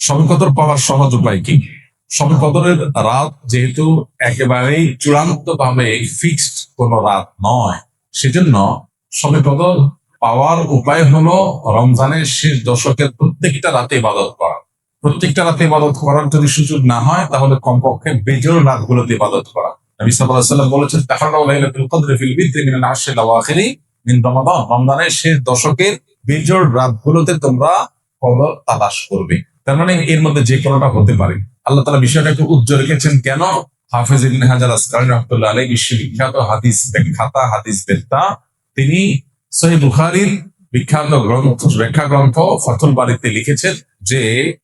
শবে কদর পাওয়ার সহজ উপায় কি? শবে কদরের রাত যেহেতু একেবারেই চূড়ান্ত ভাবে ফিক্সড কোন রাত নয়, সেজন্য শবে কদর পাওয়ার উপায় হলো রমজানের শেষ দশকের প্রত্যেকটা রাতে ইবাদত করা। প্রত্যেকটা রাতে ইবাদত করার যদি সুযোগ না হয়, তাহলে কমপক্ষে বেজোড় রাতগুলোতে ইবাদত করা। নবী সাল্লাল্লাহু আলাইহি ওয়াসাল্লাম বলেছেন, তাহাররাউ লাইলাতুল কদরি ফিল বিদরি মিনাল আশরিল আওয়াখিরি মিন রমাদান। রমজানের শেষ দশকের বেজোড় রাতগুলোতে তোমরা কদর তালাশ করবে। তার মানে এর মধ্যে যে কোনোটা হতে পারে। আল্লাহ তাআলা বিষয়টা একটু উজ্জ্বল রেখেছেন কেন? হাফেজ ইবনে হাজার আসকালানী রাহমাতুল্লাহ আলাইহি বিশ্ববিখ্যাত হাদিস ব্যাখ্যাতা, হাদিস বেত্তা, তিনি সহিহ বুখারীর বিখ্যাত গ্রন্থ ব্যাখ্যা গ্রন্থ ফাতুল বারীতে লিখেছেন যে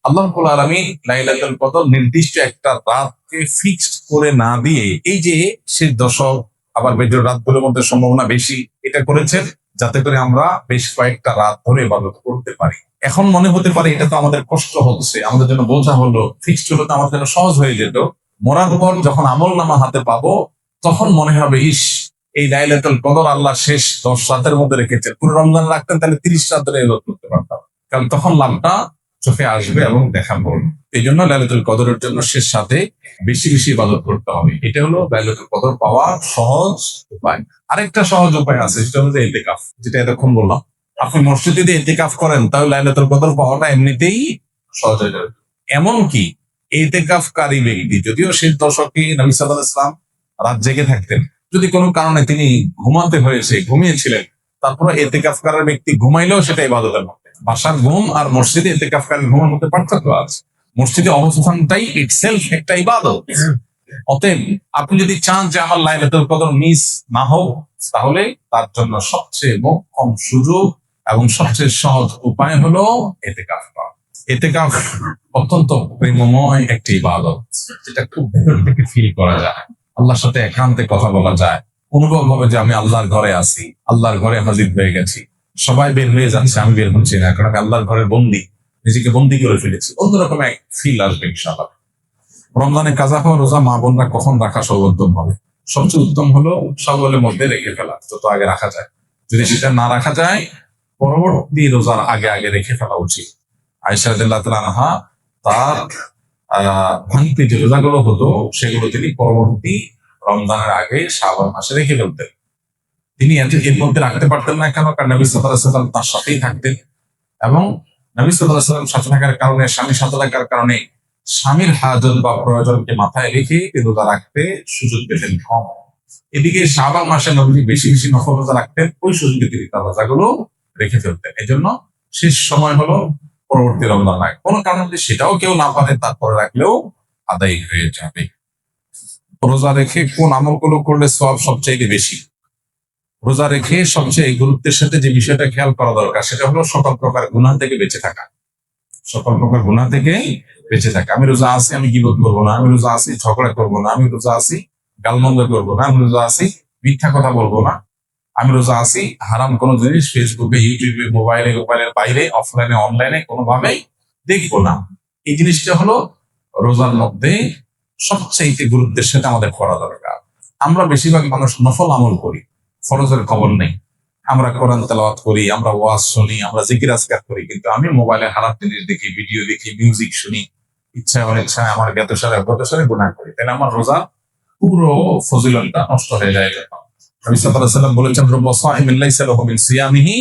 আল্লাহ রাব্বুল আলামিন লাইলাতুল কদর নির্দিষ্ট একটা রাতকে ফিক্সড করে না দিয়ে, এই যে শেষ দশক আবার বেজোড় রাতগুলোর মধ্যে সম্ভাবনা বেশি, এটা করেছেন যাতে করে আমরা বেশ কয়েকটা রাত ধরে ইবাদত করতে পারি। এখন মনে হতে পারে এটা তো আমাদের কষ্ট হচ্ছে, আমাদের জন্য বোঝা হলো, ফিক্সড হলো তো আমাদের জন্য সহজ হয়ে যেত। মরার পর যখন আমলনামা হাতে পাবো, তখন মনে হবে ইস, এই লাইলাতুল কদর আল্লাহ শেষ 10 রাতের মধ্যে রেখেছেন। পুরো রমজান রাখতেন তাহলে 30 রাত ধরে ইবাদত করতে পারতাম, কারণ তখন লাভটা চোখে আসবে এবং দেখা পড়বে। এই জন্য লাইলাতুল কদরের জন্য শেষ সাথে বেশি বেশি ইবাদত করতে হবে। এটা হলো লাইলাতুল কদর পাওয়ার সহজ উপায়। আরেকটা সহজ উপায় আছে, সেটা হলো ইতিকাফ, যেটা এতক্ষণ বললাম। আপনি মসজিদে যদি ইতিকাফ করেন, তাহলে লাইলাতুল কদর পাওয়াটা এমনিতেই সহজ হয়ে যাবে। এমনকি ইতিকাফকারী ব্যক্তি যদিও শেষ দশকে নবী সাল্লাল্লাহু আলাইহি ওয়াসাল্লাম রাত জেগে থাকতেন, যদি কোনো কারণে তিনি ঘুমাতে হয়েছে, ঘুমিয়েছিলেন, তারপরে ইতিকাফকারী ব্যক্তি ঘুমাইলেও সেটা ইবাদতের মধ্যে। বাসার ঘুম আর মসজিদে ইতিকাফকারী ঘুমের মধ্যে পার্থক্য আছে। মসজিদে অবস্থানটাই ইটসেলফ একটা ইবাদত। অতএব আপনি যদি চান যে আমার লাইলাতুল কদর মিস না হোক, তাহলে তার জন্য সবচেয়ে মোক্ষম সুযোগ এবং সবচেয়ে সহজ উপায় হলো ইতিকাফ করা। ইতিকাফ অত্যন্ত প্রেমময় একটি ইবাদত, যেটা খুব ভেতর থেকে ফিল করা যায়। আল্লাহর সাথে একান্তে কথা বলা যায়, অনুভব হবে যে আমি আল্লাহর ঘরে আছি, আল্লাহর ঘরে হাজির হয়ে গেছি। সবাই বের হয়ে যাচ্ছে, আমি বের হচ্ছি না, কারণ আমি আল্লাহর ঘরের বন্দী, নিজেকে বন্দী করে ফেলেছি। অন্যরকম এক ফিল আসবে ইনশাআল্লাহ। রমজানে কাজা হওয়া রোজা মা বোনরা কখন রাখা সর্বোত্তম হবে? সবচেয়ে উত্তম হলো সওয়ালের মধ্যে রেখে ফেলা, যত আগে রাখা যায়। যদি সেটা না রাখা যায়, পরবর্তী রোজার আগে আগে রেখে ফেলা উচিত। আয়েশা রাদিয়াল্লাহু তাআলা আনহা তার ভাঙতি যে রোজাগুলো হতো, সেগুলো তিনি পরবর্তী রমজানের আগে শাবান মাসে রেখে ফেলতেন। তিনি এর মধ্যে রাখতে পারতেন না কেন? কারণ নবী সাল্লাল্লাহু আলাইহি ওয়াসাল্লাম তার সাথেই থাকতেন, এবং নবী সাল্লাল্লাহু আলাইহি ওয়াসাল্লাম সাথে থাকার কারণে, স্বামীর সাথে থাকার কারণে স্বামীর হাজত বা প্রয়োজনকে মাথায় রেখে রোজা রাখতে সুযোগ পেতেন কম। এদিকে শাবান মাসে নবী বেশি বেশি নফল রোজা রাখতেন, ওই সুযোগে তিনি তার রোজাগুলো রেখে ফেলতেন। এই জন্য শেষ সময় হলো পরবর্তী রমজান আগে। কোনো কারণে যদি সেটাও কেউ না পারে, তারপরে রাখলেও আদায় হয়ে যাবে। রোজা রেখে কোন আমলগুলো করলে সওয়াব সবচেয়ে বেশি? রোজা রেখে সবচেয়ে গুরুত্বের সাথে যে বিষয়টা খেয়াল করা দরকার, সেটা হলো সকল প্রকার গুনাহ থেকে বেঁচে থাকা। সকল প্রকার গুনাহ থেকে বেঁচে থাকা। আমি রোজা আছি, আমি গীবত করবো না, আমি রোজা আছি ঝগড়া করবো না, আমি রোজা আছি গালমন্দ করবো না, আমি রোজা আছি মিথ্যা কথা বলবো না, আমি রোজা আছি হারাম কোনো জিনিস ফেসবুকে, ইউটিউবে, মোবাইলের বাইরে, অফলাইনে, অনলাইনে কোনোভাবেই দেখবো না। এই জিনিসটা হলো রোজার মধ্যে সবচেয়ে গুরুত্বের সাথে আমাদের করা দরকার। আমরা বেশিরভাগ মানুষ নফল আমল করি, ফরজের খবর নেই। আমরা কোরআন তেলাওয়াত করি, আমরা ওয়াজ শুনি, আমরা জিকির আজকার করি, কিন্তু আমি মোবাইলে খারাপ জিনিস দেখি, ভিডিও দেখি, মিউজিক শুনি, ইচ্ছায় অনিচ্ছায় আমার জ্ঞাতসারে গুনাহ করি, তাহলে আমার রোজা পুরো ফজিলতটা নষ্ট হয়ে যায়। নবী সাল্লাল্লাহু আলাইহি ওয়াসাল্লাম বলেছেন, রুব্বা সাইমিন লাইসা লাহু মিন সিয়ামিহি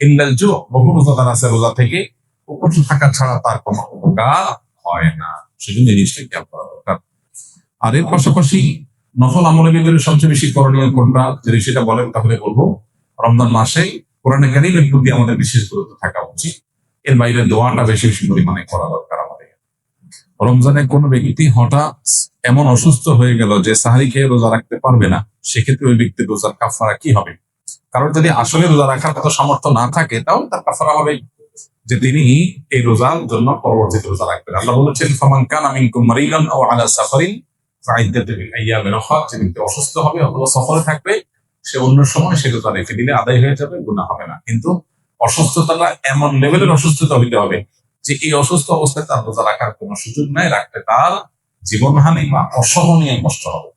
ইল্লাল জু'। বহু রোজাদার আছে, রোজা থেকে উপোস থাকা ছাড়া তার কোনো উপকার হয় না। সেজন্য এই জিনিসটা খেয়াল করা দরকার। আর এর পাশাপাশি নফল আমলের ভিতরে সবচেয়ে বেশি করণীয় কোনটা, যদি সেটা বলেন তাহলে বলবো রমজান মাসে কোরআনে কারীমের প্রতি আমাদের বিশেষ গুরুত্ব থাকা উচিত। এর বাইরে দোয়াটা বেশি বেশি পরিমাণে করা দরকার আমাদের। রমজানে কোনো ব্যক্তি হঠাৎ এমন অসুস্থ হয়ে গেল যে সাহারি খেয়ে রোজা রাখতে পারবে না, সেক্ষেত্রে ওই ব্যক্তির রোজার কাফারা কি হবে? কারণ যদি আসলে রোজা রাখার কত সামর্থ্য না থাকে, তাহলে তার কাফারা হবে যে তিনি এই রোজার জন্য পরবর্তীতে রোজা রাখবেন। আল্লাহ বলেছেন, ফামান কানা মিনকুম মারিদান আও আলা সাফারিন ফাইদ্দাতুন মিন আইয়ামিন উখরা। যে ব্যক্তি অসুস্থ হবে অথবা সফরে থাকবে, সে অন্য সময় সে রোজা রেখে দিলে আদায় হয়ে যাবে, গুনাহ হবে না। কিন্তু অসুস্থতাটা এমন লেভেলের অসুস্থতা হইতে হবে যে এই অসুস্থ অবস্থায় তার রোজা রাখার কোনো সুযোগ নাই, রাখতে তার জীবনহানি বা অসহনীয় কষ্ট হবে।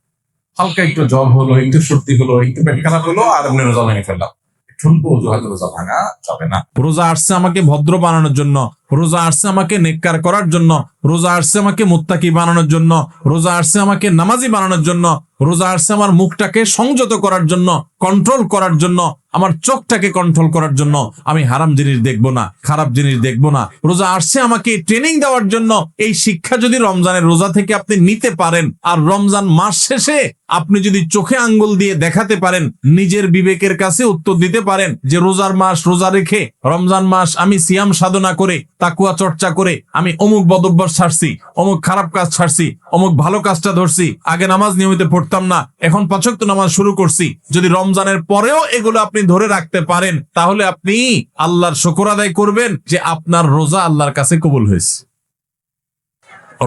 হালকা একটু জ্বর হলো, একটু সর্দি হলো, একটু পেট খারাপ হলো, আর এমনি রোজা ভেঙে ফেললাম, ঠুনকো অজুহাতে রোজা ভাঙা যাবে না। রোজা আসছে আমাকে ভদ্র বানানোর জন্য, রোজা আসছে আমাকে নেককার করার জন্য, রোজা আসছে আমাকে মুত্তাকি বানানোর জন্য, রোজা আসছে আমাকে নামাজি বানানোর জন্য, রোজা আসছে আমার মুখটাকে সংযত করার জন্য, কন্ট্রোল করার জন্য, আমার চোখটাকে কন্ট্রোল করার জন্য। আমি হারাম জিনিস দেখবো না, খারাপ জিনিস দেখবো না। রোজা আসছে আমাকে ট্রেনিং দেওয়ার জন্য। এই শিক্ষা যদি রমজানের রোজা থেকে আপনি নিতে পারেন, আর রমজান মাস শেষে আপনি যদি চোখে আঙ্গুল দিয়ে দেখাতে পারেন, নিজের বিবেকের কাছে উত্তর দিতে পারেন যে রোজার মাস রোজা রেখে, রমজান মাস আমি সিয়াম সাধনা করে, তাকুয়া চর্চা করে আমি অমুক বদভ্যাস ছাড়ছি, অমুক খারাপ কাজ ছাড়ছি, অমুক ভালো কাজটা ধরছি, আগে নামাজ নিয়মিত পড়তাম না, এখন 5 ওয়াক্ত নামাজ শুরু করছি। যদি রমজানের পরেও এগুলো আপনি ধরে রাখতে পারেন, তাহলে আপনি আল্লাহর শুকর আদায় করবেন যে আপনার রোজা আল্লাহর কাছে কবুল হয়েছে।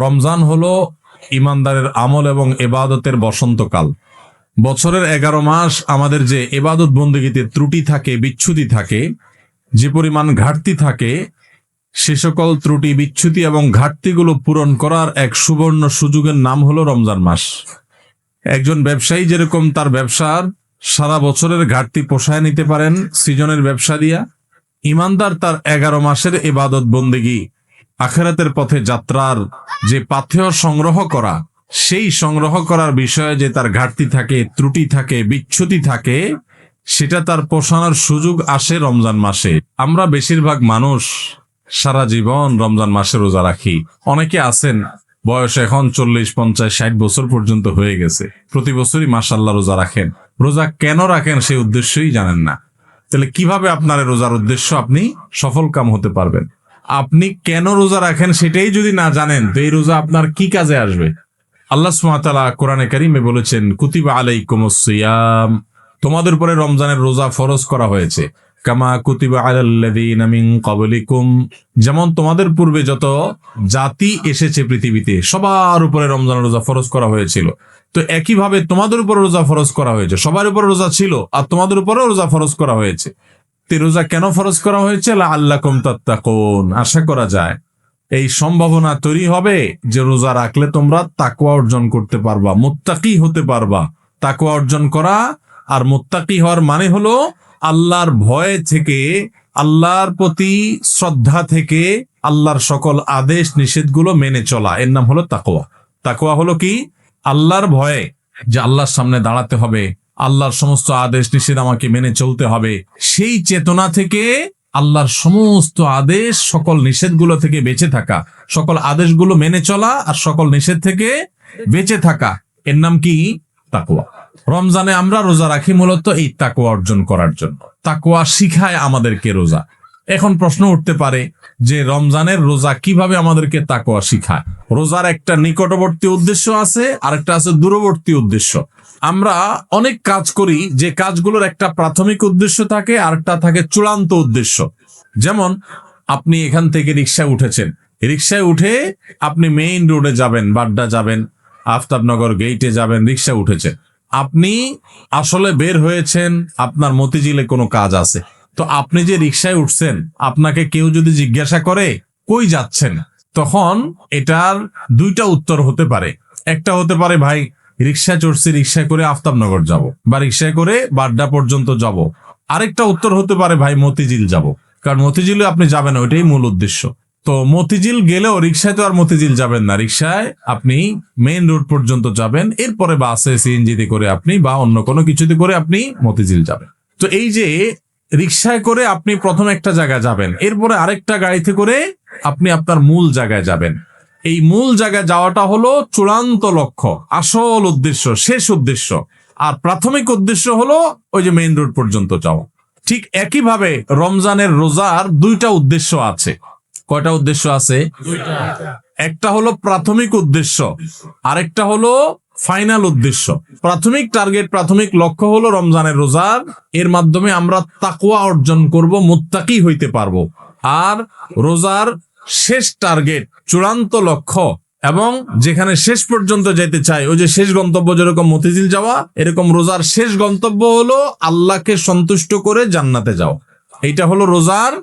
রমজান হলো ইমানদারের আমল এবং ইবাদতের বসন্তকাল। বছরের 11 মাস আমাদের যে ইবাদত বন্দেগীতে ত্রুটি থাকে, বিচ্যুতি থাকে, যে পরিমাণ ঘাটতি থাকে, সে সকল ত্রুটি, বিচ্যুতি এবং ঘাটতিগুলো পূরণ করার এক সুবর্ণ সুযোগের নাম হলো রমজান মাস। একজন ব্যবসায়ী যেরকম তার ব্যবসার সারা বছরের ঘাটতি পোষায় নিতে পারেন সৃজনের ব্যবসা দিয়া, ইমানদার তার 11 মাসের ইবাদত বন্দেগী, আখিরাতের পথে যাত্রার যে পাথেয় সংগ্রহ করা, সেই সংগ্রহ করার বিষয়ে যে তার ঘাটতি থাকে, ত্রুটি থাকে, বিচ্যুতি থাকে, সেটা তার পোষানোর সুযোগ আসে রমজান মাসে। আমরা বেশিরভাগ মানুষ সারা জীবন রমজান মাসে রোজা রাখি। অনেকে আছেন বয়স এখন 40, 50, 60 বছর পর্যন্ত হয়ে গেছে, প্রতি বছরই মাশাআল্লাহ রোজা রাখেন। রোজা কেন রাখেন সেই উদ্দেশ্যই জানেন না। তাহলে কিভাবে আপনার রোজার উদ্দেশ্য আপনি সফল কাম হতে পারবেন? আপনি কেন রোজা রাখেন সেটাই যদি না জানেন, তো এই রোজা আপনার কি কাজে আসবে? আল্লাহ সুবহানাহু ওয়া তাআলা কোরআনে কারীমে বলেছেন, কুতিবা আলাইকুমুস সিয়াম, তোমাদের উপরে রমজানের রোজা ফরজ করা হয়েছে। কামা কুতিবা আলাল্লাযীনা মিন ক্বাবলিকুম, যেমন তোমাদের পূর্বে যত জাতি এসেছে পৃথিবীতে সবার উপরে রমজানের রোজা ফরজ করা হয়েছিল। তো একইভাবে তোমাদের উপর রোজা ফরজ করা হয়েছে। সবার উপর রোজা ছিল আর তোমাদের উপরেও রোজা ফরজ করা হয়েছে। তে রোজা কেন ফরজ করা হয়েছে? লাআল্লাকুম তাত্তাকুন, আশা করা যায় এই সম্ভাবনা তৈরি হবে যে রোজা রাখলে তোমরা তাকওয়া অর্জন করতে পারবা, মুত্তাকি হতে পারবা। তাকওয়া অর্জন করা আর মুত্তাকি হওয়ার মানে হলো আল্লাহর ভয় থেকে, আল্লাহর প্রতি শ্রদ্ধা থেকে, আল্লাহর সকল আদেশ নিষেধগুলো মেনে চলা, এর নাম হলো তাকওয়া। তাকওয়া হলো কি? আল্লাহর ভয়ে, যে আল্লাহর সামনে দাঁড়াতে হবে, আল্লাহর সমস্ত আদেশ নিষেধ আমাকে মেনে চলতে হবে, সেই চেতনা থেকে আল্লাহর সমস্ত আদেশ, সকল নিষেধগুলো থেকে বেঁচে থাকা, সকল আদেশগুলো মেনে চলা আর সকল নিষেধ থেকে বেঁচে থাকা, এর নাম কি? তাকওয়া। রমজানে আমরা রোজা রাখি মূলত এই তাকওয়া অর্জন করার জন্য। তাকওয়া শিখায় আমাদেরকে রোজা। এখন প্রশ্ন উঠতে পারে যে রমজানের রোজা কিভাবে আমাদেরকে তাকওয়া শিখায়? রোজার একটা নিকটবর্তী উদ্দেশ্য আছে, আরেকটা আছে দূরবর্তী উদ্দেশ্য। আমরা অনেক কাজ করি যে কাজগুলোর একটা প্রাথমিক উদ্দেশ্য থাকে, আরেকটা থাকে চূড়ান্ত উদ্দেশ্য। যেমন আপনি এখান থেকে রিকশায় উঠেছেন, রিকশায় উঠে আপনি মেইন রোডে যাবেন, বাড্ডা যাবেন, আফতাবনগর গেইটে যাবেন, রিকশা উঠেছেন। আপনি আসলে বের হয়েছেন, আপনার মতিঝিলে কোনো কাজ আছে। তো আপনি যে রিকশায় উঠছেন, আপনাকে কেউ যদি জিজ্ঞাসা করে কই যাচ্ছেন, তখন এটার দুইটা উত্তর হতে পারে। একটা হতে পারে ভাই রিকশায় চড়ছি, রিকশায় করে আফতাবনগর যাব, বা রিকশায় করে বাড্ডা পর্যন্ত যাব। আরেকটা উত্তর হতে পারে ভাই মতিঝিল যাব, কারণ মতিঝিলে আপনি যাবেন, ওইটাই মূল উদ্দেশ্য। তো মতিঝিল গেলেও রিকশায় তো আর মতিঝিল যাবেন না, রিকশায় আপনি মেইন রোড পর্যন্ত যাবেন, এরপরে বাসে সিএনজিতে করে আপনি বা অন্য কোনো কিছুতে করে আপনি মতিঝিল যাবেন। তো এই যে রিকশায় করে আপনি প্রথম একটা জায়গায় যাবেন, এরপরে আরেকটা গাড়িতে করে আপনি আপনার মূল জায়গায় যাবেন। এই মূল জায়গায় যাওয়াটা হলো চূড়ান্ত লক্ষ্য, আসল উদ্দেশ্য, শেষ উদ্দেশ্য। আর প্রাথমিক উদ্দেশ্য হলো ওই যে মেইন রোড পর্যন্ত যাওয়া। ঠিক একইভাবে রমজানের রোজার দুইটা উদ্দেশ্য আছে। কয়টা উদ্দেশ্য আছে? একটা হলো প্রাথমিক উদ্দেশ্য, আরেকটা হলো ফাইনাল উদ্দেশ্য। প্রাথমিক টার্গেট, প্রাথমিক লক্ষ্য হলো রমজানের রোজার, এর মাধ্যমে আমরা তাকওয়া অর্জন করব, মুত্তাকি হইতে পারবো। আর রোজার শেষ টার্গেট, চূড়ান্ত লক্ষ্য এবং যেখানে শেষ পর্যন্ত যেতে চাই, ওই যে শেষ গন্তব্য যেরকম মতিঝিল যাওয়া, এরকম রোজার শেষ গন্তব্য হলো আল্লাহকে সন্তুষ্ট করে জান্নাতে যাওয়া। এইটা হলো রোজার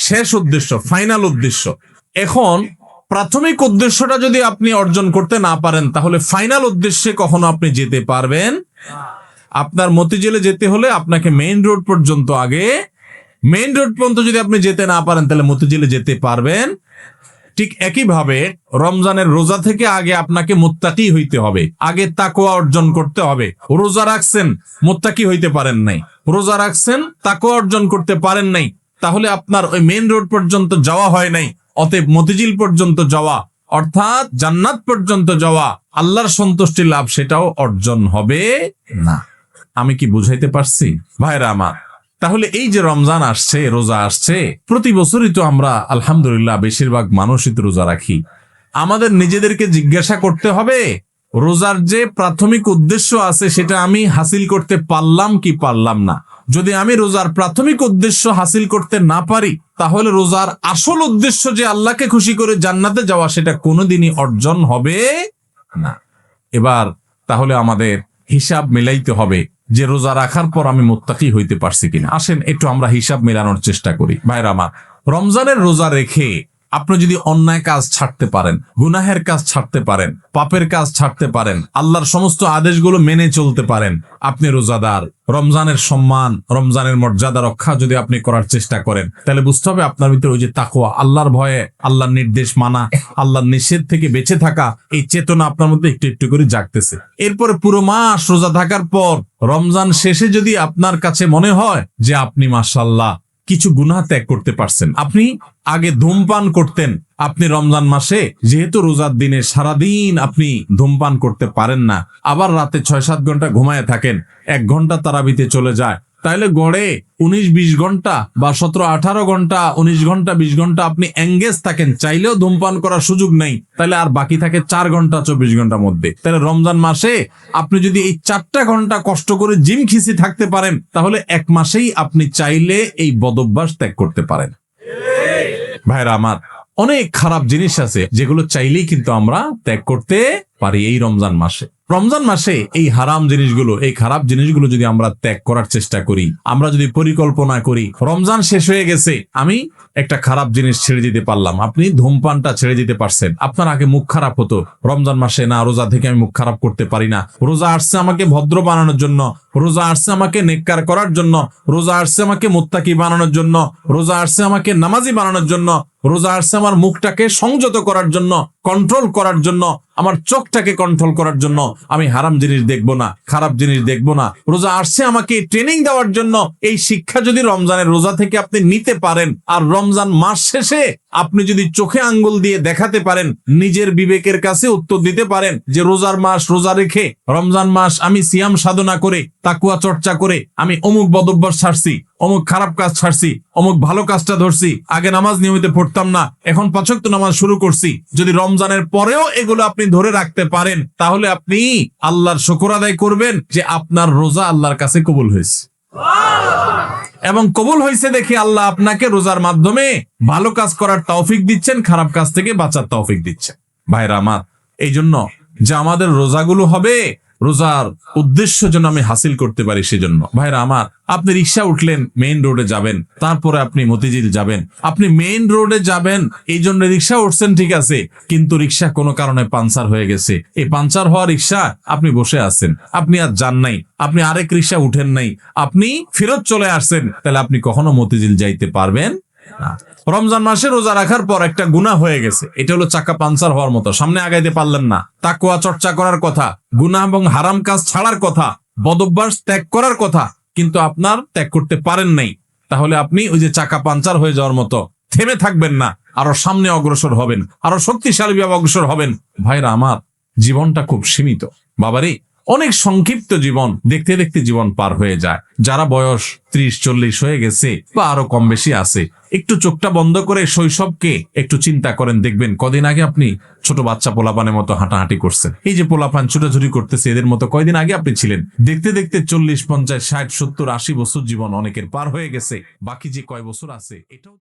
শেষ উদ্দেশ্য, ফাইনাল উদ্দেশ্য। এখন প্রাথমিক উদ্দেশ্যটা যদি আপনি অর্জন করতে না পারেন, তাহলে ফাইনাল উদ্দেশ্যে কখনো আপনি যেতে পারবেন? আপনার মতিঝিলে যেতে হলে আপনাকে মেইন রোড পর্যন্ত আগে মেইন রোড পর্যন্ত যদি আপনি যেতে না পারেন তাহলে মতিঝিলে যেতে পারবেন। ঠিক একইভাবে রমজানের রোজা থেকে আগে আপনাকে মুত্তাকি হইতে হবে, আগে তাকওয়া অর্জন করতে হবে। রোজা রাখছেন, মুত্তাকি হইতে পারেন নাই, রোজা রাখছেন, তাকওয়া অর্জন করতে পারেন নাই, তাহলে আপনার ওই মেইন রোড পর্যন্ত যাওয়া হয় নাই। অতএব মতিঝিল পর্যন্ত যাওয়া অর্থাৎ জান্নাত পর্যন্ত যাওয়া, আল্লাহর সন্তুষ্টি লাভ, সেটাও অর্জন হবে না। আমি কি বুঝাইতে পারছি ভাইরা আমার? তাহলে এই যে রমজান আসছে, রোজা আসছে, প্রতি বছরই তো আমরা আলহামদুলিল্লাহ বেশিরভাগ মানুষই তো রোজা রাখি। আমাদের নিজেদেরকে জিজ্ঞাসা করতে হবে, রোজার যে প্রাথমিক উদ্দেশ্য আছে সেটা আমি হাসিল করতে পারলাম কি পারলাম না। যদি আমি রোজার প্রাথমিক উদ্দেশ্য হাসিল করতে না পারি, তাহলে রোজার আসল উদ্দেশ্য যে আল্লাহকে খুশি করে জান্নাতে যাওয়া, সেটা কোনোদিনই অর্জন হবে না। এবার তাহলে আমাদের হিসাব মিলাইতে হবে যে রোজা রাখার পর আমি মুত্তাকি হইতে পারছি কিনা। আসেন একটু আমরা হিসাব মেলানোর চেষ্টা করি। ভাইরা আমার, রমজানের রোজা রেখে আপনি যদি অন্যায় কাজ ছাড়তে পারেন, গুনাহের কাজ ছাড়তে পারেন, পাপের কাজ ছাড়তে পারেন, আল্লাহর সমস্ত আদেশগুলো মেনে চলতে পারেন, আপনি রোজাদার। রমজানের সম্মান, রমজানের মর্যাদা রক্ষা যদি আপনি করার চেষ্টা করেন, তাহলে বুঝতে হবে আপনার ভিতরে ওই যে তাকওয়া, আল্লাহর ভয়ে, আল্লাহর নির্দেশ মানা, আল্লাহর নিষেধ থেকে বেঁচে থাকা, এই চেতনা আপনার মধ্যে একটু একটু করে জাগতেছে। এরপরে পুরো মাস রোজা থাকার পর রমজান শেষে যদি আপনার কাছে মনে হয় যে আপনি মাশাআল্লাহ কিছু গুনাহ ত্যাগ করতে পারছেন, আপনি আগে ধূমপান করতেন, আপনি রমজান মাসে যেহেতু রোজার দিনে সারাদিন আপনি ধূমপান করতে পারেন না, আবার রাতে 6-7 ঘন্টা ঘুমায় থাকেন, 1 ঘন্টা তারাবিতে চলে যায়, তাহলে গড়ে 19-20 ঘন্টা বা 17-18 ঘন্টা, 19 ঘন্টা 20 ঘন্টা আপনি এঙ্গেজ থাকেন, চাইলেও ধূমপান করার সুযোগ নেই, তাহলে আর বাকি থাকে 4 ঘন্টা 24 ঘন্টার মধ্যে। তাহলে রমজান মাসে আপনি যদি এই 4টা ঘন্টা কষ্ট করে জিম খিসি থাকতে পারেন, তাহলে 1 মাসেই আপনি চাইলে এই বদভ্যাস ত্যাগ করতে পারেন। ভাইরা আমার, অনেক খারাপ জিনিস আছে যেগুলো চাইলেই কিন্তু আমরা ত্যাগ করতে পারি এই রমজান মাসে। রমজান মাসে এই হারাম জিনিসগুলো, এই খারাপ জিনিসগুলো যদি আমরা ত্যাগ করার চেষ্টা করি, আমরা যদি পরিকল্পনা করি, রমজান শেষ হয়ে গেছে, আমি একটা খারাপ জিনিস ছেড়ে দিতে পারলাম। আপনি ধূমপানটা ছেড়ে দিতে পারছেন। আপনার আগে মুখ খারাপ হতো, রমজান মাসে না, রোজা থেকে আমি মুখ খারাপ করতে পারি না, রোজা আসছে আমাকে ভদ্র বানানোর জন্য, রোজা আসছে আমাকে নেককার করার জন্য, রোজা আসছে আমাকে মুত্তাকি বানানোর জন্য, রোজা আসছে আমাকে নামাজি বানানোর জন্য, রোজা আসছে আমার মুখটাকে সংযত করার জন্য, কন্ট্রোল করার জন্য, আমার চোখটাকে কন্ট্রোল করার জন্য। আমি হারাম জিনিস দেখবো না, খারাপ জিনিস দেখবো না। রোজা আসছে আমাকে ট্রেনিং দেওয়ার জন্য। এই শিক্ষা যদি রমজানের রোজা থেকে আপনি নিতে পারেন, আর রমজান মাস শেষে আপনি যদি চোখে আঙ্গুল দিয়ে দেখাতে পারেন, নিজের বিবেকের কাছে উত্তর দিতে পারেন যে রোজার মাস রোজা রেখে, রমজান মাস আমি সিয়াম সাধনা করে, তাকওয়া চর্চা করে আমি অমুক বদভ্যাস ছাড়ছি, অমুক খারাপ কাজ ছাড়ছি, অমুক ভালো কাজটা ধরছি, আগে নামাজ নিয়মিত পড়তাম না, এখন 5 ওয়াক্ত নামাজ শুরু করছি। যদি রমজানের পরেও এগুলো আপনি ধরে রাখতে পারেন, তাহলে আপনি আল্লাহর শুকর আদায় করবেন যে আপনার রোজা আল্লাহর কাছে কবুল হয়েছে। এবং কবুল হয়েছে দেখে আল্লাহ আপনাকে রোজার মাধ্যমে ভালো কাজ করার তৌফিক দিচ্ছেন, খারাপ কাজ থেকে বাঁচার তৌফিক দিচ্ছেন। ভাইরা আমার, এই জন্য যে আমাদের রোজাগুলো হবে, রোজার উদ্দেশ্য যেন আমি হাসিল করতে পারি, সেজন্য। ভাইরা আমার, আপনি রিক্সা উঠলেন, মেইন রোডে যাবেন, তারপরে আপনি মতিঝিল যাবেন, আপনি মেইন রোডে যাবেন এই জন্য রিক্সা উঠছেন, ঠিক আছে, কিন্তু রিক্সা কোনো কারণে পাঞ্চার হয়ে গেছে, এই পাঞ্চার হওয়া রিক্সা আপনি বসে আছেন, আপনি আর যান নাই, আপনি আরেক রিক্সা উঠেন নাই, আপনি ফেরত চলে আসছেন, তাহলে আপনি কখনো মতিঝিল যাইতে পারবেন না। রমজান মাসে রোজা রাখার পর একটা গুনাহ হয়ে গেছে, এটা হলো চাকা পাঞ্চার হওয়ার মতো, সামনে আগাইতে পারলেন না। তাকওয়া চর্চা করার কথা, গুনাহ এবং হারাম কাজ ছাড়ার কথা, বদভ্যাস ত্যাগ করার কথা, কিন্তু আপনার ত্যাগ করতে পারেন নাই, তাহলে আপনি ওই যে চাকা পাঞ্চার হয়ে যাওয়ার মতো থেমে থাকবেন না, আরো সামনে অগ্রসর হবেন, আরো শক্তিশালী ভাবে অগ্রসর হবেন। ভাইরা আমার, জীবনটা খুব সীমিত বাবারে, অনেক সংক্ষিপ্ত জীবন, দেখতে দেখতে জীবন পার হয়ে যায়। যারা বয়স 30-40 হয়ে গেছে বা আরো কম বেশি আছে, একটু চোখটা বন্ধ করে শৈশবকে একটু চিন্তা করেন, দেখবেন কদিন আগে আপনি ছোট বাচ্চা পোলাপানের মতো হাঁটাহাঁটি করছেন। এই যে পোলাপান ছুটাছুটি করতেছে, এদের মতো কয়দিন আগে আপনি ছিলেন। দেখতে দেখতে 40, 50, 60, 70, 80 বছর জীবন অনেকের পার হয়ে গেছে। বাকি যে কয় বছর আছে এটাও